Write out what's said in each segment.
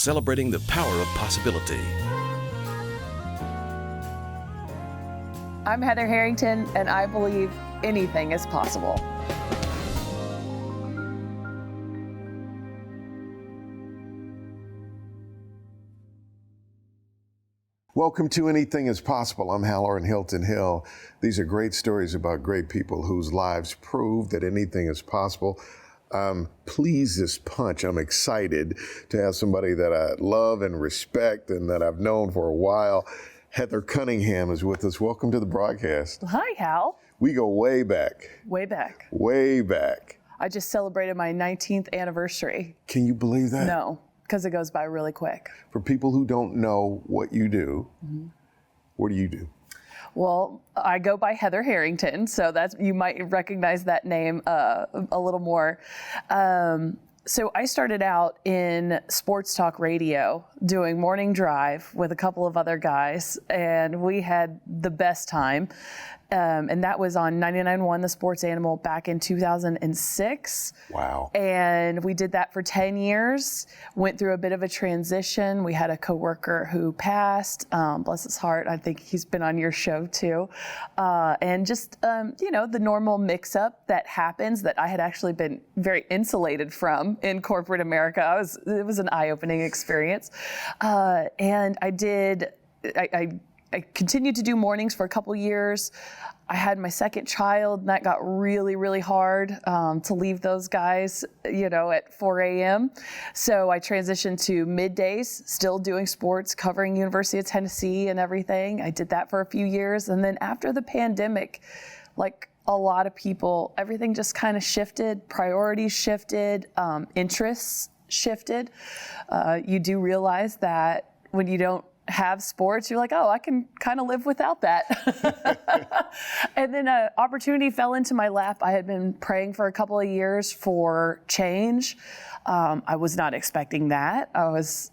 celebrating the power of possibility. I'm Heather Harrington, and I believe anything is possible. Welcome to Anything is Possible. I'm Halloran Hilton Hill. These are great stories about great people whose lives prove that anything is possible. Please this punch. I'm excited to have somebody that I love and respect and that I've known for a while. Heather Cunningham is with us. Welcome to the broadcast. Hi, Hal. We go way back. Way back. Way back. I just celebrated my 19th anniversary. Can you believe that? No, because it goes by really quick. For people who don't know what you do, what do you do? Well, I go by Heather Harrington, so that's, you might recognize that name a little more. So I started out in Sportstalk Radio doing morning drive with a couple of other guys, and we had the best time. And that was on 99.1 The Sports Animal back in 2006. Wow. And we did that for 10 years, went through a bit of a transition. We had a coworker who passed, bless his heart. I think he's been on your show too. And just, the normal mix-up that happens that I had actually been very insulated from in corporate America. It was an eye-opening experience. And I continued to do mornings for a couple years. I had my second child, and that got really, really hard to leave those guys, at 4 a.m. So I transitioned to middays, still doing sports, covering University of Tennessee and everything. I did that for a few years. And then after the pandemic, like a lot of people, everything just kind of shifted, priorities shifted, interests shifted. You do realize that when you don't have sports, you're like, oh, I can kind of live without that. And then an opportunity fell into my lap. I had been praying for a couple of years for change. I was not expecting that. I was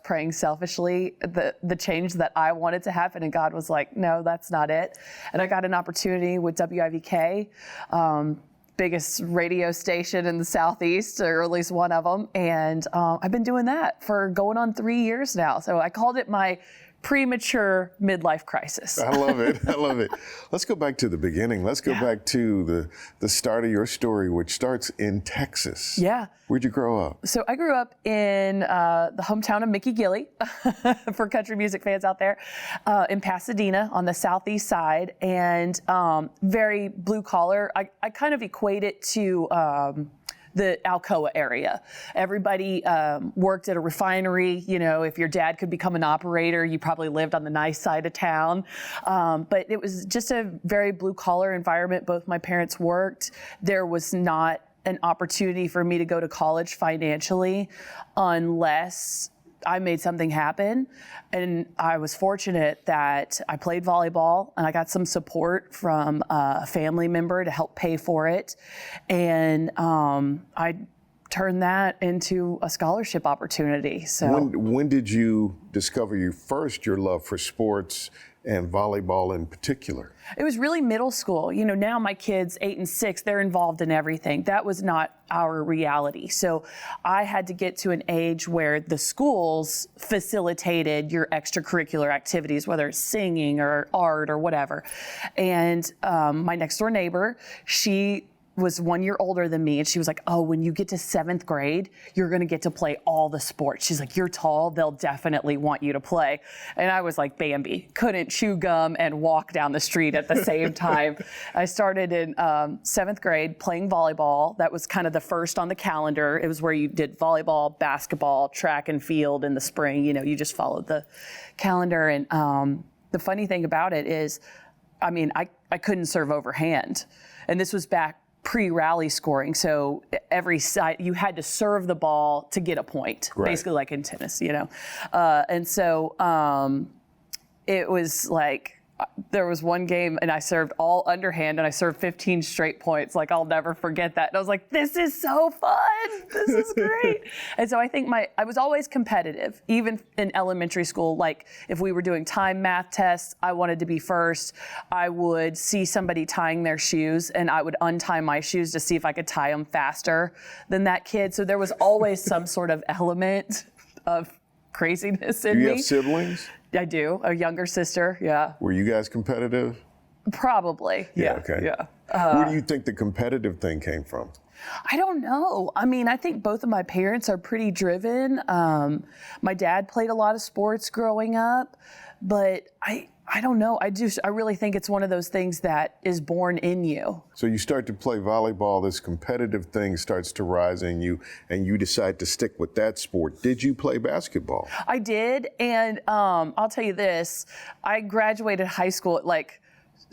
praying selfishly the change that I wanted to happen, and God was like, no, that's not it. And I got an opportunity with WIVK, biggest radio station in the Southeast, or at least one of them. And I've been doing that for going on 3 years now. So I called it my premature midlife crisis. I love it. I love it. Let's go back to the beginning. Let's go back to the start of your story, which starts in Texas. Yeah. Where'd you grow up? So I grew up in the hometown of Mickey Gilley, for country music fans out there, in Pasadena on the southeast side, and very blue collar. I kind of equate it to the Alcoa area. Everybody worked at a refinery. If your dad could become an operator, you probably lived on the nice side of town. But it was just a very blue collar environment. Both my parents worked. There was not an opportunity for me to go to college financially unless I made something happen. And I was fortunate that I played volleyball and I got some support from a family member to help pay for it. And I turned that into a scholarship opportunity. So when did you discover your love for sports and volleyball in particular? It was really middle school. Now my kids, 8 and 6, they're involved in everything. That was not our reality. So I had to get to an age where the schools facilitated your extracurricular activities, whether it's singing or art or whatever. And my next door neighbor, she was 1 year older than me, and she was like, oh, when you get to 7th grade, you're gonna get to play all the sports. She's like, you're tall, they'll definitely want you to play. And I was like Bambi, couldn't chew gum and walk down the street at the same time. I started in 7th grade playing volleyball. That was kind of the first on the calendar. It was where you did volleyball, basketball, track and field in the spring. You just followed the calendar. And the funny thing about it is, I couldn't serve overhand. And this was back pre-rally scoring. So every side, you had to serve the ball to get a point, right. Basically like in tennis, and so it was like, there was one game and I served all underhand and I served 15 straight points. Like, I'll never forget that. And I was like, this is so fun. This is great. And so I think I was always competitive, even in elementary school. Like if we were doing time math tests, I wanted to be first. I would see somebody tying their shoes and I would untie my shoes to see if I could tie them faster than that kid. So there was always some sort of element of craziness in Do me. you have siblings? I do. A younger sister, yeah. Were you guys competitive? Probably, yeah. Okay. Yeah. Where do you think the competitive thing came from? I don't know. I mean, I think both of my parents are pretty driven. My dad played a lot of sports growing up, but I don't know. I really think it's one of those things that is born in you. So you start to play volleyball, this competitive thing starts to rise in you, and you decide to stick with that sport. Did you play basketball? I did, and I'll tell you this. I graduated high school at like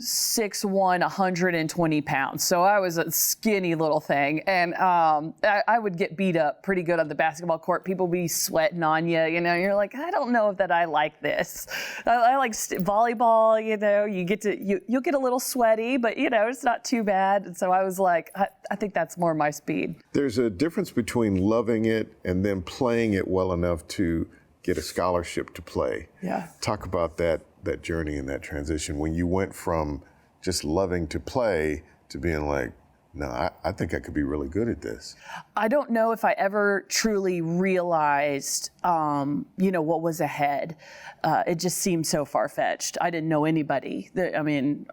6'1", 120 pounds. So I was a skinny little thing. And I would get beat up pretty good on the basketball court. People be sweating on you, you know, you're like, I don't know that I like this. I like volleyball, you know, you'll get a little sweaty, but you know, it's not too bad. And so I was like, I think that's more my speed. There's a difference between loving it and then playing it well enough to get a scholarship to play. Yeah. Talk about that journey and that transition when you went from just loving to play to being like, no, I think I could be really good at this. I don't know if I ever truly realized, you know, what was ahead. It just seemed so far-fetched. I didn't know anybody. I mean,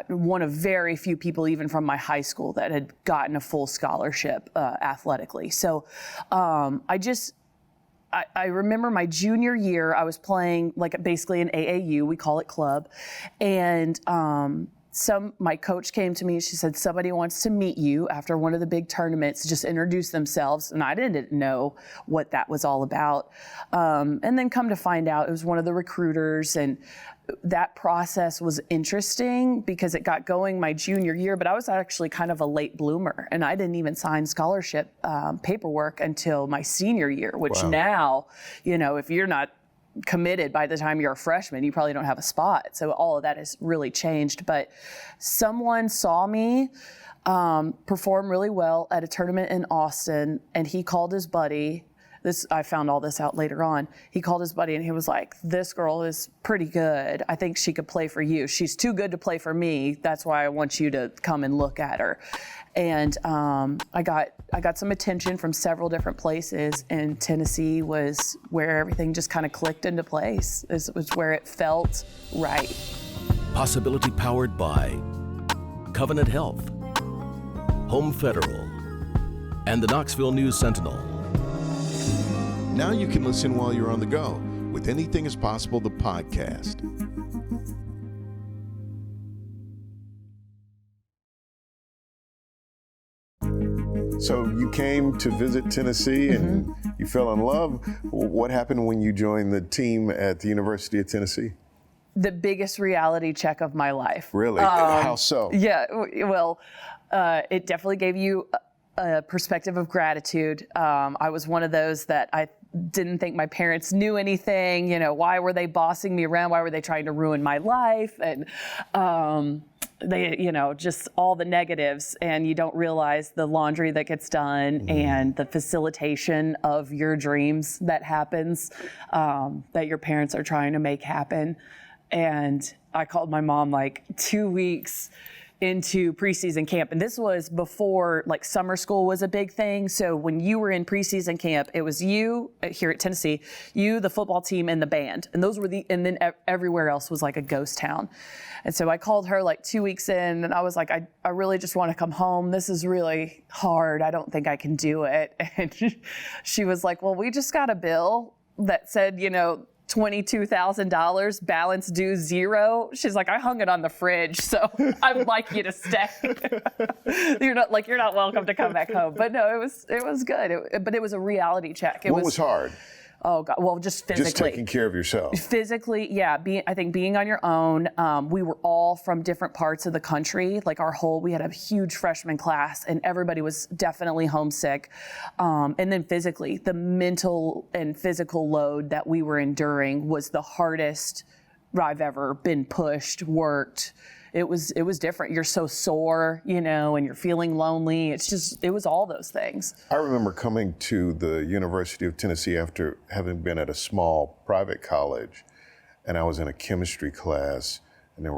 one of very few people, even from my high school, that had gotten a full scholarship athletically. So I remember my junior year, I was playing like basically an AAU, we call it club, and my coach came to me and she said, somebody wants to meet you after one of the big tournaments, just introduce themselves, and I didn't know what that was all about. And then come to find out, it was one of the recruiters, and that process was interesting because it got going my junior year, but I was actually kind of a late bloomer, and I didn't even sign scholarship paperwork until my senior year, which Wow. Now, you know, if you're not committed by the time you're a freshman, you probably don't have a spot. So all of that has really changed. But someone saw me perform really well at a tournament in Austin, and he called his buddy. I found all this out later on. He called his buddy and he was like, this girl is pretty good. I think she could play for you. She's too good to play for me. That's why I want you to come and look at her. And I got some attention from several different places, and Tennessee was where everything just kind of clicked into place. It was where it felt right. Possibility powered by Covenant Health, Home Federal, and the Knoxville News Sentinel. Now you can listen while you're on the go with Anything is Possible, the podcast. So you came to visit Tennessee and you fell in love. What happened when you joined the team at the University of Tennessee? The biggest reality check of my life. Really? How so? Yeah, well, it definitely gave you a perspective of gratitude. I was one of those that I didn't think my parents knew anything. You know, why were they bossing me around? Why were they trying to ruin my life? And they, you know, just all the negatives, and you don't realize the laundry that gets done and the facilitation of your dreams that happens, that your parents are trying to make happen. And I called my mom like 2 weeks into preseason camp. And this was before like summer school was a big thing. So when you were in preseason camp, it was you here at Tennessee, you, the football team, and the band. And those were and then everywhere else was like a ghost town. And so I called her like 2 weeks in, and I was like, I really just want to come home. This is really hard. I don't think I can do it. And she was like, well, we just got a bill that said, you know, $22,000, balance due $0. She's like, I hung it on the fridge, so I would like you to stay. You're not welcome to come back home. But no, it was good. But it was a reality check. What was hard? Oh God, well, just physically. Just taking care of yourself. Physically, yeah. I think being on your own. We were all from different parts of the country. Like we had a huge freshman class, and everybody was definitely homesick. And then physically, the mental and physical load that we were enduring was the hardest I've ever been pushed, worked. It was different. You're so sore, you know, and you're feeling lonely. It was all those things. I remember coming to the University of Tennessee after having been at a small private college, and I was in a chemistry class, and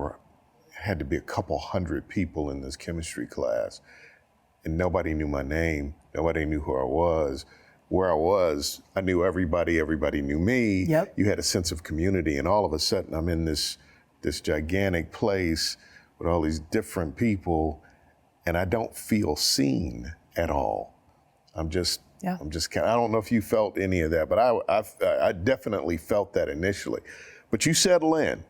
had to be a couple hundred people in this chemistry class, and nobody knew my name. Nobody knew who I was. where I was, I knew everybody knew me. Yep. You had a sense of community, and all of a sudden I'm in this gigantic place with all these different people, and I don't feel seen at all. I don't know if you felt any of that, but I definitely felt that initially. But you settle in,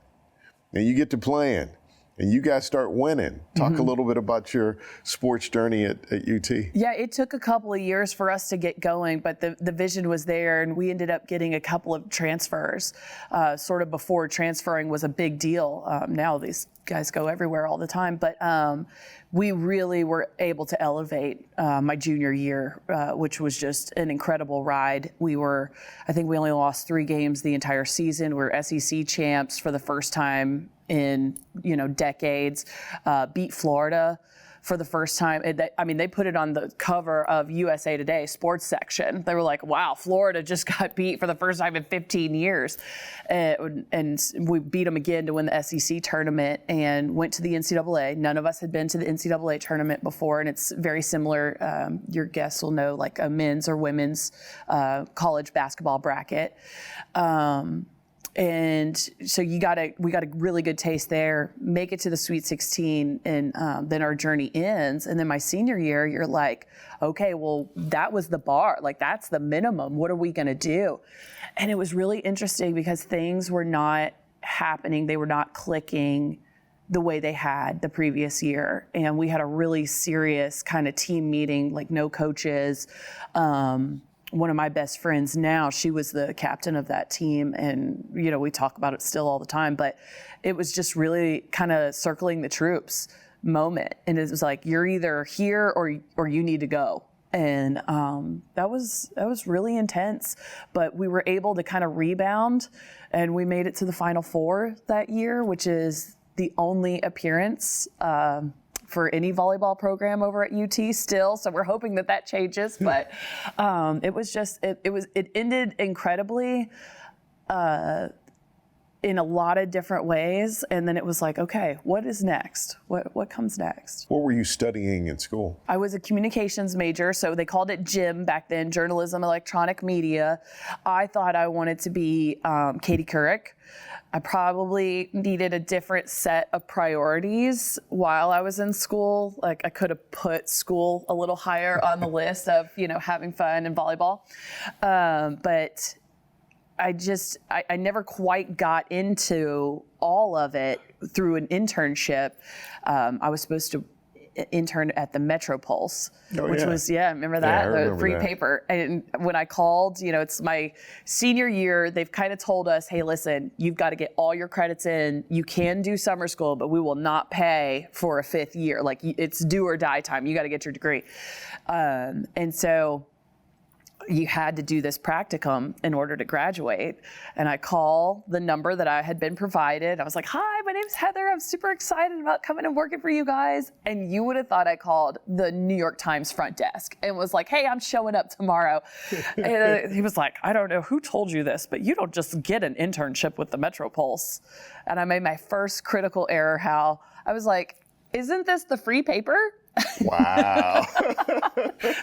and you get to playing, and you guys start winning. Talk a little bit about your sports journey at UT. Yeah, it took a couple of years for us to get going, but the vision was there, and we ended up getting a couple of transfers, sort of before transferring was a big deal. Now these guys go everywhere all the time, but we really were able to elevate my junior year, which was just an incredible ride. I think we only lost 3 games the entire season. We were SEC champs for the first time in decades, beat Florida for the first time. They put it on the cover of USA Today sports section. They were like, wow, Florida just got beat for the first time in 15 years. And we beat them again to win the SEC tournament and went to the NCAA. None of us had been to the NCAA tournament before, and it's very similar. Your guests will know, like a men's or women's college basketball bracket. And so we got a really good taste there, make it to the Sweet 16, and then our journey ends. And then my senior year, you're like, okay, well, that was the bar. Like, that's the minimum. What are we going to do? And it was really interesting because things were not happening. They were not clicking the way they had the previous year. And we had a really serious kind of team meeting, like no coaches. One of my best friends now, she was the captain of that team, and we talk about it still all the time, but it was just really kind of circling the troops moment. And it was like, you're either here or you need to go. And that was really intense, but we were able to kind of rebound, and we made it to the Final Four that year, which is the only appearance for any volleyball program over at UT still. So we're hoping that changes, but it ended incredibly in a lot of different ways. And then it was like, okay, what is next? What comes next? What were you studying in school? I was a communications major, so they called it JIM back then, journalism, electronic media. I thought I wanted to be Katie Couric. I probably needed a different set of priorities while I was in school. Like, I could have put school a little higher on the list of, having fun and volleyball. But I never quite got into all of it through an internship. I was supposed to intern at the Metro Pulse, which was, remember that? Yeah, the free that. paper. And when I called, it's my senior year, they've kind of told us, hey, listen, you've got to get all your credits in. You can do summer school, but we will not pay for a 5th year. Like, it's do or die time. You got to get your degree. And so you had to do this practicum in order to graduate. And I call the number that I had been provided. I was like, hi, my name's Heather. I'm super excited about coming and working for you guys. And you would have thought I called the New York Times front desk and was like, hey, I'm showing up tomorrow. And he was like, I don't know who told you this, but you don't just get an internship with the Metro Pulse. And I made my first critical error, Hal. I was like, isn't this the free paper? Wow.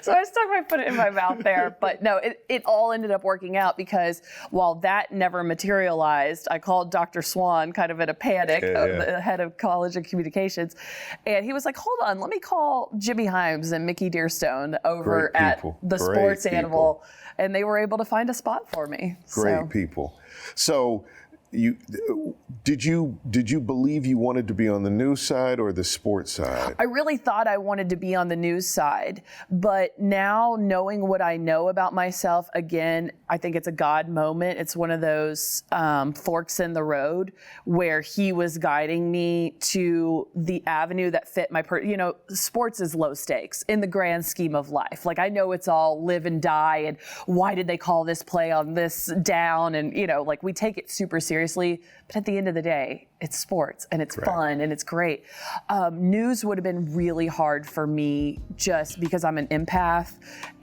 So I stuck my foot in my mouth there, but no, it all ended up working out because while that never materialized, I called Dr. Swan kind of in a panic, the head of College of Communications, and he was like, hold on, let me call Jimmy Himes and Mickey Dearstone over at the Sports Animal, and they were able to find a spot for me. Great people. So did you believe you wanted to be on the news side or the sports side? I really thought I wanted to be on the news side, but now knowing what I know about myself, again, I think it's a God moment. It's one of those forks in the road where he was guiding me to the avenue that fit my sports is low stakes in the grand scheme of life. Like, I know it's all live and die and why did they call this play on this down, and we take it super seriously. But at the end of the day, it's sports and it's fun and it's great. News would have been really hard for me just because I'm an empath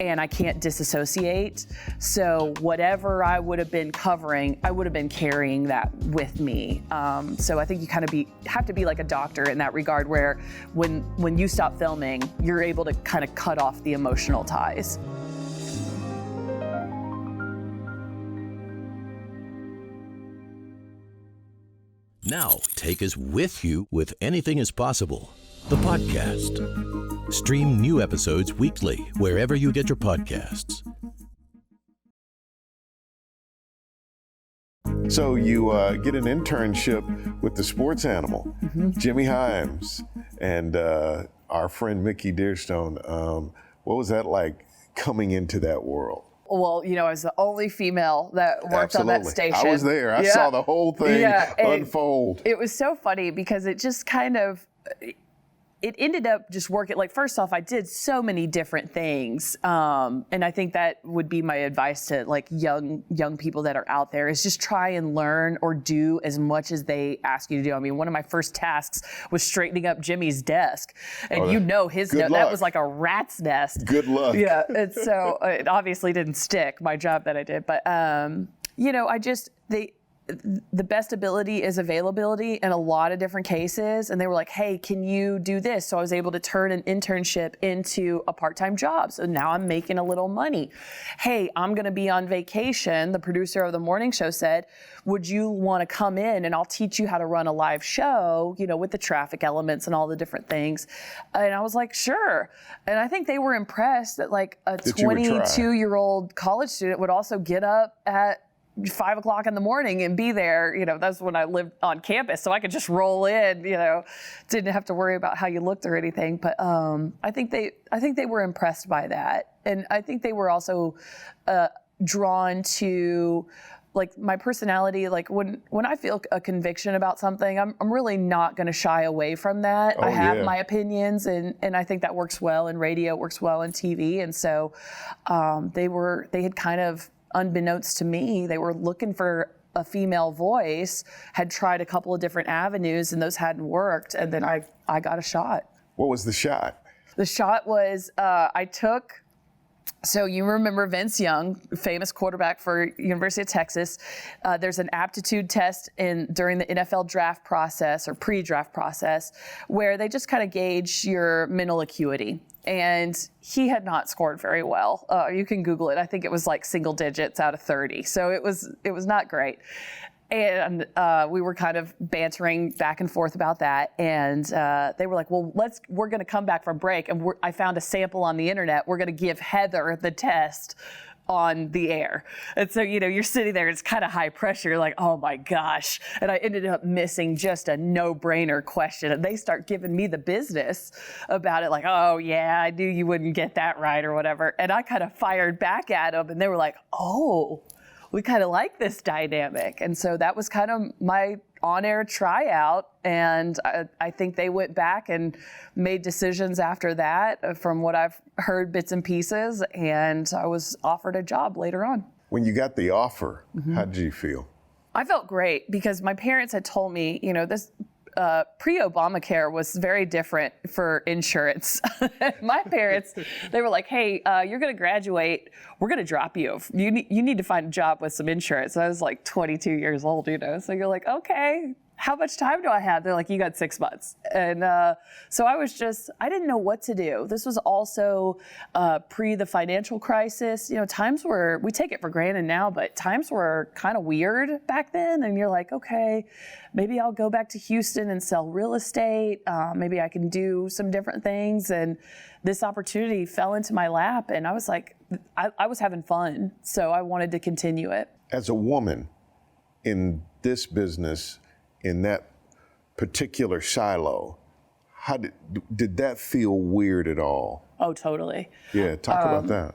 and I can't disassociate. So whatever I would have been covering, I would have been carrying that with me. So I think you kind of have to be like a doctor in that regard, where when you stop filming, you're able to kind of cut off the emotional ties. Now, take us with you with Anything is Possible, the podcast. Stream new episodes weekly wherever you get your podcasts. So you get an internship with the sports animal, Jimmy Himes, and our friend Mickey Dearstone. What was that like coming into that world? Well, I was the only female that worked on that station. I was there. I saw the whole thing unfold. It was so funny because it just kind of, it ended up just working. Like, first off, I did so many different things. And I think that would be my advice to like young people that are out there is just try and learn or do as much as they ask you to do. I mean, one of my first tasks was straightening up Jimmy's desk. And that was like a rat's nest. Good luck. Yeah. And so it obviously didn't stick, my job that I did. But, the best ability is availability in a lot of different cases. And they were like, hey, can you do this? So I was able to turn an internship into a part-time job. So now I'm making a little money. Hey, I'm going to be on vacation. The producer of the morning show said, would you want to come in and I'll teach you how to run a live show, with the traffic elements and all the different things. And I was like, sure. And I think they were impressed that like a 22-year-old college student would also get up at 5 o'clock in the morning and be there. That's when I lived on campus, so I could just roll in. Didn't have to worry about how you looked or anything. But I think they were impressed by that, and I think they were also drawn to like my personality. Like when I feel a conviction about something, I'm really not going to shy away from that. I have my opinions, and I think that works well in radio, it works well in TV, and so they had kind of, unbeknownst to me, they were looking for a female voice, had tried a couple of different avenues, and those hadn't worked. And then I got a shot. What was the shot? The shot was so you remember Vince Young, famous quarterback for University of Texas. There's an aptitude test during the NFL draft process or pre-draft process where they just kind of gauge your mental acuity. And he had not scored very well. You can Google it. I think it was like single digits out of 30. So it was not great. And we were kind of bantering back and forth about that. And they were like, well, we're going to come back from break. And I found a sample on the internet. We're going to give Heather the test on the air. And so, you're sitting there, it's kind of high pressure. You're like, oh my gosh. And I ended up missing just a no-brainer question. And they start giving me the business about it. Like, oh yeah, I knew you wouldn't get that right or whatever. And I kind of fired back at them, and they were like, oh, we kind of like this dynamic. And so that was kind of my on-air tryout. And I think they went back and made decisions after that from what I've heard bits and pieces. And I was offered a job later on. When you got the offer, how did you feel? I felt great because my parents had told me, this pre-Obamacare was very different for insurance. My parents, they were like, hey, you're going to graduate. We're going to drop you. You need to find a job with some insurance. I was like 22 years old, So you're like, okay, how much time do I have? They're like, you got 6 months. And so I didn't know what to do. This was also pre the financial crisis. Times were, we take it for granted now, but times were kind of weird back then. And you're like, okay, maybe I'll go back to Houston and sell real estate. Maybe I can do some different things. And this opportunity fell into my lap. And I was like, I was having fun. So I wanted to continue it. As a woman in this business, in that particular silo, how did that feel weird at all? Oh, totally. Yeah, talk about that.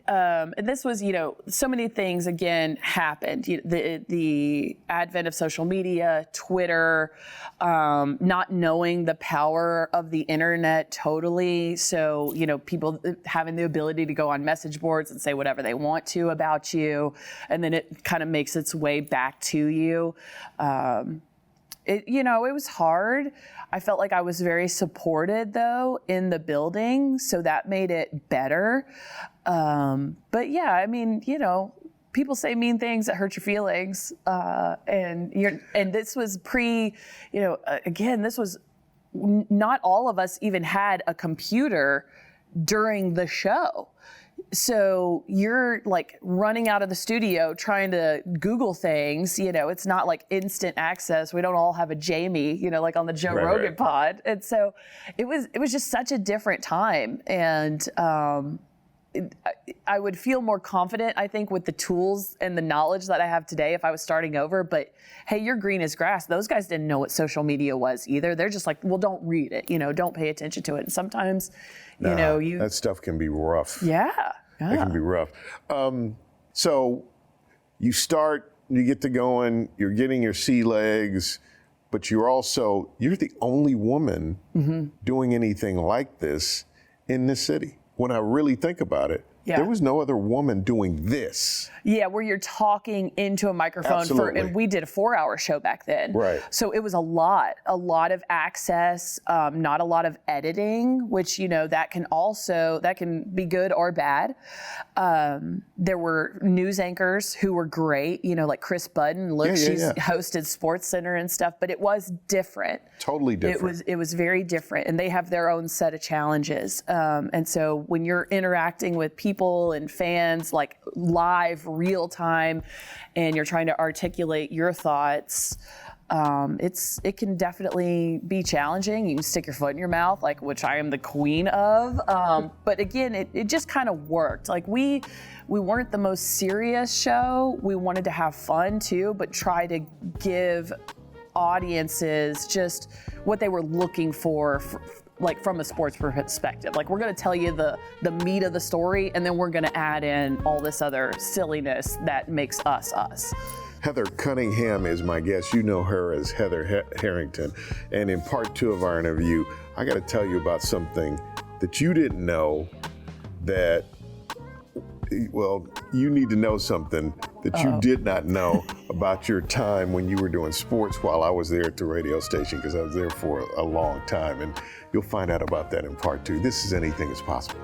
And this was, so many things again happened. The advent of social media, Twitter, not knowing the power of the internet totally. So, people having the ability to go on message boards and say whatever they want to about you, and then it kind of makes its way back to you. It was hard. I felt like I was very supported though in the building, so that made it better. But yeah, I mean, people say mean things that hurt your feelings, and this was again, this was not all of us even had a computer during the show. so you're like running out of the studio trying to Google things, it's not like instant access. We don't all have a Jamie, like on the Joe Rogan pod. And so it was just such a different time. And I would feel more confident, I think, with the tools and the knowledge that I have today if I was starting over. But hey, you're green as grass. Those guys didn't know what social media was either. They're just like, well, don't read it, don't pay attention to it. And sometimes, that stuff can be rough. Yeah. It can be rough. So you get to going, you're getting your sea legs, but you're the only woman doing anything like this in this city. When I really think about it, there was no other woman doing this. Yeah, where you're talking into a microphone. Absolutely. And we did a 4-hour show back then. Right. So it was a lot of access, not a lot of editing, which, that can be good or bad. There were news anchors who were great, like Chris Budden. She's hosted Sports Center and stuff, but it was different. Totally different. It was very different, and they have their own set of challenges. And so when you're interacting with people and fans, like live, real time, and you're trying to articulate your thoughts, it can definitely be challenging. You can stick your foot in your mouth, like, which I am the queen of. But again, it just kind of worked. Like we weren't the most serious show. We wanted to have fun too, but try to give audiences just what they were looking for like from a sports perspective. Like, we're going to tell you the meat of the story, and then we're going to add in all this other silliness that makes us us. Heather Cunningham is my guest. You know her as Heather Harrington. And in part 2 of our interview, I got to tell you about something that you didn't know that, you need to know something that you did not know about your time when you were doing sports while I was there at the radio station, because I was there for a long time. And you'll find out about that in part 2. This is Anything is Possible.